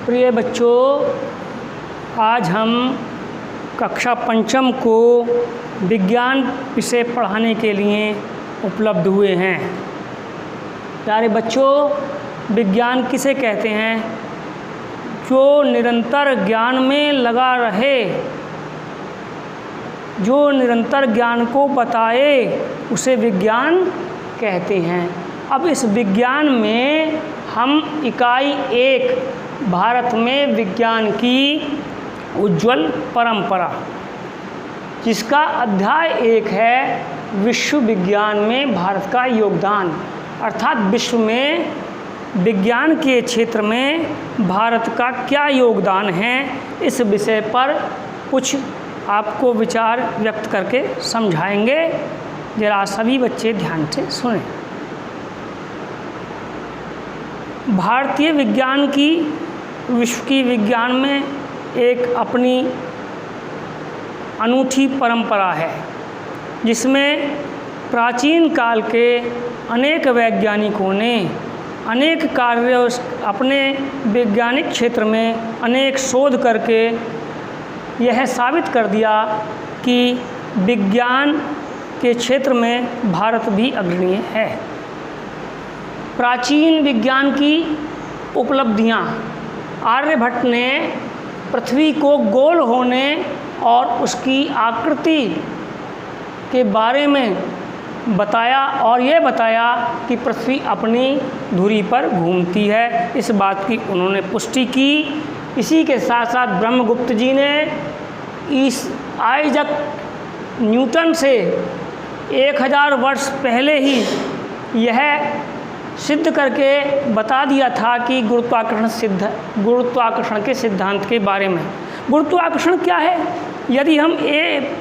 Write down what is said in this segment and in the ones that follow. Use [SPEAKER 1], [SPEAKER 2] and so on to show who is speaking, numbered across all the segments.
[SPEAKER 1] प्रिय बच्चों, आज हम कक्षा पंचम को विज्ञान विषय पढ़ाने के लिए उपलब्ध हुए हैं। प्यारे बच्चों, विज्ञान किसे कहते हैं? जो निरंतर ज्ञान में लगा रहे, जो निरंतर ज्ञान को बताए, उसे विज्ञान कहते हैं। अब इस विज्ञान में हम इकाई 1 भारत में विज्ञान की उज्ज्वल परंपरा, जिसका अध्याय 1 है विश्व विज्ञान में भारत का योगदान, अर्थात विश्व में विज्ञान के क्षेत्र में भारत का क्या योगदान है, इस विषय पर कुछ आपको विचार व्यक्त करके समझाएंगे। जरा सभी बच्चे ध्यान से सुनें। भारतीय विज्ञान की विश्व की विज्ञान में एक अपनी अनूठी परंपरा है, जिसमें प्राचीन काल के अनेक वैज्ञानिकों ने अनेक कार्य अपने वैज्ञानिक क्षेत्र में अनेक शोध करके यह साबित कर दिया कि विज्ञान के क्षेत्र में भारत भी अग्रणीय है। प्राचीन विज्ञान की उपलब्धियां, आर्यभट्ट ने पृथ्वी को गोल होने और उसकी आकृति के बारे में बताया और ये बताया कि पृथ्वी अपनी धुरी पर घूमती है। इस बात की उन्होंने पुष्टि की। इसी के साथ साथ ब्रह्मगुप्त जी ने आइजक न्यूटन से 1000 वर्ष पहले ही यह सिद्ध करके बता दिया था कि गुरुत्वाकर्षण के सिद्धांत के बारे में। गुरुत्वाकर्षण क्या है? यदि हम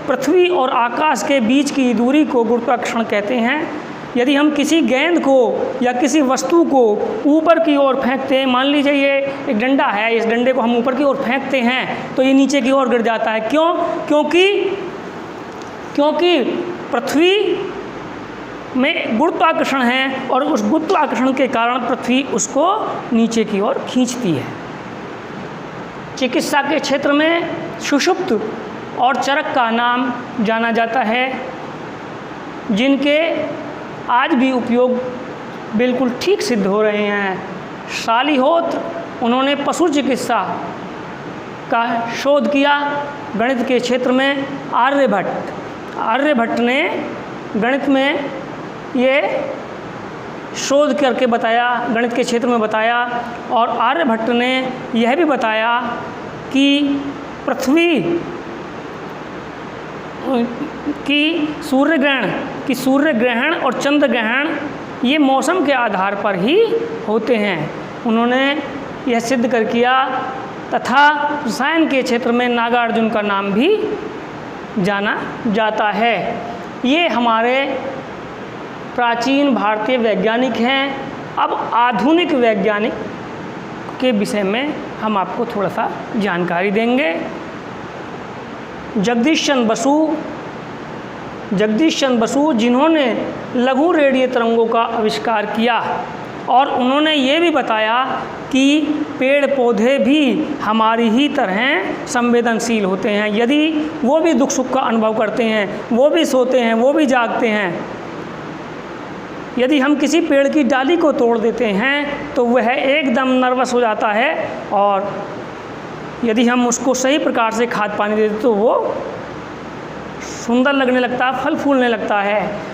[SPEAKER 1] पृथ्वी और आकाश के बीच की दूरी को गुरुत्वाकर्षण कहते हैं। यदि हम किसी गेंद को या किसी वस्तु को ऊपर की ओर फेंकते हैं, मान लीजिए ये एक डंडा है, इस डंडे को हम ऊपर की ओर फेंकते हैं तो ये नीचे की ओर गिर जाता है। क्यों? क्योंकि पृथ्वी में गुरुत्वाकर्षण है और उस गुरुत्वाकर्षण के कारण पृथ्वी उसको नीचे की ओर खींचती है। चिकित्सा के क्षेत्र में सुषुप्त और चरक का नाम जाना जाता है, जिनके आज भी उपयोग बिल्कुल ठीक सिद्ध हो रहे हैं। शालिहोत्र, उन्होंने पशु चिकित्सा का शोध किया। गणित के क्षेत्र में आर्यभट्ट ने गणित में ये शोध करके बताया, गणित के क्षेत्र में बताया। और आर्यभट्ट ने यह भी बताया कि पृथ्वी की सूर्य ग्रहण और चंद्र ग्रहण ये मौसम के आधार पर ही होते हैं। उन्होंने यह सिद्ध कर किया। तथा रसायन के क्षेत्र में नागार्जुन का नाम भी जाना जाता है। ये हमारे प्राचीन भारतीय वैज्ञानिक हैं। अब आधुनिक वैज्ञानिक के विषय में हम आपको थोड़ा सा जानकारी देंगे। जगदीश चंद्र बसु जिन्होंने लघु रेडियो तरंगों का आविष्कार किया, और उन्होंने ये भी बताया कि पेड़ पौधे भी हमारी ही तरह संवेदनशील होते हैं। यदि वो भी दुख सुख का अनुभव करते हैं, वो भी सोते हैं, वो भी जागते हैं। यदि हम किसी पेड़ की डाली को तोड़ देते हैं तो वह एकदम नर्वस हो जाता है, और यदि हम उसको सही प्रकार से खाद पानी देते तो वो सुंदर लगने लगता है, फल फूलने लगता है।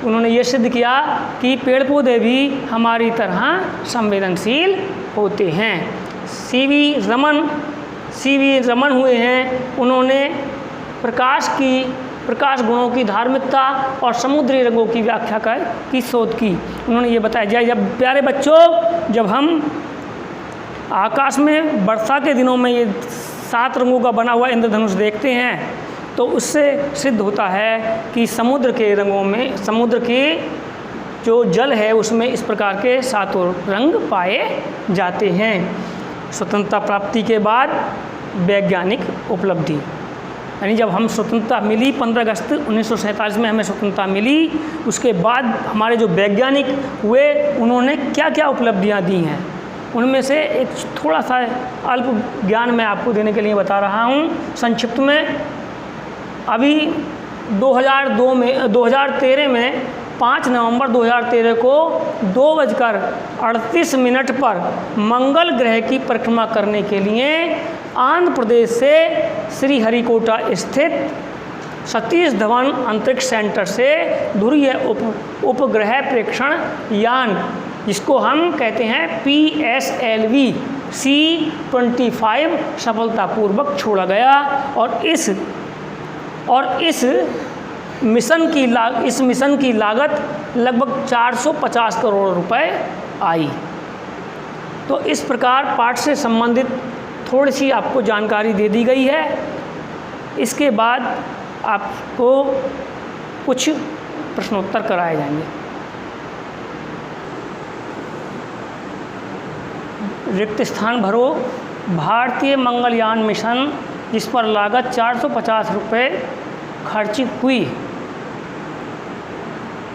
[SPEAKER 1] उन्होंने ये सिद्ध किया कि पेड़ पौधे भी हमारी तरह संवेदनशील होते हैं। सीवी रमन हुए हैं। उन्होंने प्रकाश गुणों की धार्मिकता और समुद्री रंगों की व्याख्या की शोध की। उन्होंने ये बताया। जब प्यारे बच्चों, जब हम आकाश में वर्षा के दिनों में ये 7 रंगों का बना हुआ इंद्रधनुष देखते हैं तो उससे सिद्ध होता है कि समुद्र के रंगों में, समुद्र के जो जल है उसमें इस प्रकार के 7 रंग पाए जाते हैं। स्वतंत्रता प्राप्ति के बाद वैज्ञानिक उपलब्धि, यानी जब हम स्वतंत्रता मिली 15 अगस्त 1947 में हमें स्वतंत्रता मिली, उसके बाद हमारे जो वैज्ञानिक हुए उन्होंने क्या क्या उपलब्धियां दी हैं। उनमें से एक थोड़ा सा अल्प ज्ञान मैं आपको देने के लिए बता रहा हूँ संक्षिप्त में। अभी 2013 में 5 नवंबर 2013 को 2:38 पर मंगल ग्रह की परिक्रमा करने के लिए आंध्र प्रदेश से श्रीहरिकोटा स्थित सतीश धवन अंतरिक्ष सेंटर से ध्रुवीय उपग्रह प्रेक्षण यान, जिसको हम कहते हैं PSLV C-25 सफलतापूर्वक छोड़ा गया। और इस मिशन की लागत लगभग 450 करोड़ रुपए आई। तो इस प्रकार पाठ से संबंधित थोड़ी सी आपको जानकारी दे दी गई है। इसके बाद आपको कुछ प्रश्नोत्तर कराए जाएंगे। रिक्त स्थान भरो। भारतीय मंगलयान मिशन जिस पर लागत 450 रुपये खर्च हुई।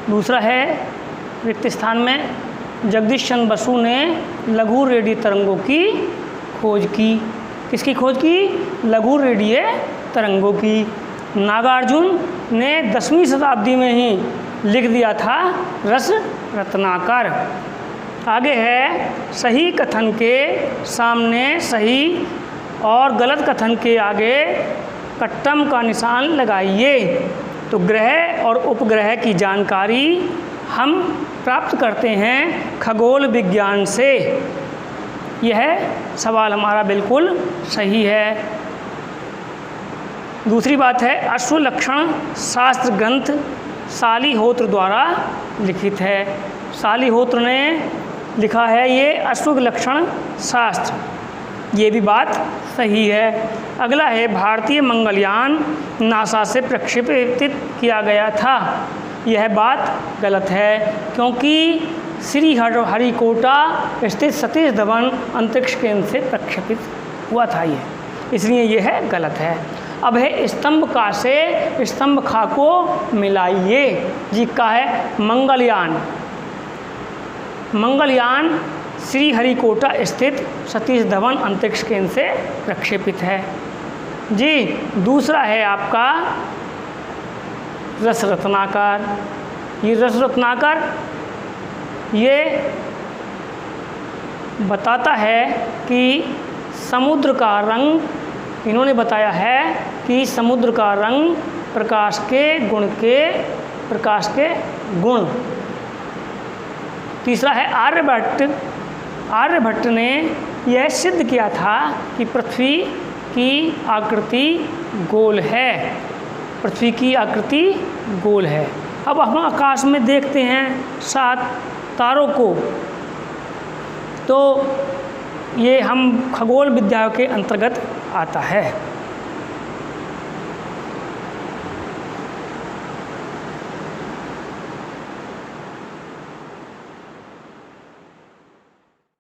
[SPEAKER 1] दूसरा है रिक्त स्थान में जगदीश चंद्र बसु ने लघु रेडियो तरंगों की खोज की। किसकी खोज की? लघु रेडियो तरंगों की। नागार्जुन ने 10वीं शताब्दी में ही लिख दिया था रस रत्नाकर। आगे है सही कथन के सामने सही और गलत कथन के आगे कट्टम का निशान लगाइए। तो ग्रह और उपग्रह की जानकारी हम प्राप्त करते हैं खगोल विज्ञान से। यह सवाल हमारा बिल्कुल सही है। दूसरी बात है अश्वलक्षण शास्त्र ग्रंथ शालिहोत्र द्वारा लिखित है। शालिहोत्र ने लिखा है ये अश्वलक्षण शास्त्र, ये भी बात सही है। अगला है भारतीय मंगलयान नासा से प्रक्षेपित किया गया था। यह बात गलत है, क्योंकि श्रीहरिकोटा स्थित सतीश धवन अंतरिक्ष केंद्र से प्रक्षेपित हुआ था ये, इसलिए यह गलत है। अब है स्तंभ का से स्तंभ खा को मिलाइए। जी का है मंगलयान श्रीहरिकोटा स्थित सतीश धवन अंतरिक्ष केंद्र से प्रक्षेपित है। जी दूसरा है आपका रस रत्नाकर। ये रस रत्नाकर ये बताता है कि समुद्र का रंग, इन्होंने बताया है कि समुद्र का रंग प्रकाश के गुण। तीसरा है आर्यभट्ट ने यह सिद्ध किया था कि पृथ्वी की आकृति गोल है। पृथ्वी की आकृति गोल है। अब हम आकाश में देखते हैं 7 तारों को, तो ये हम खगोल विद्या के अंतर्गत आता है।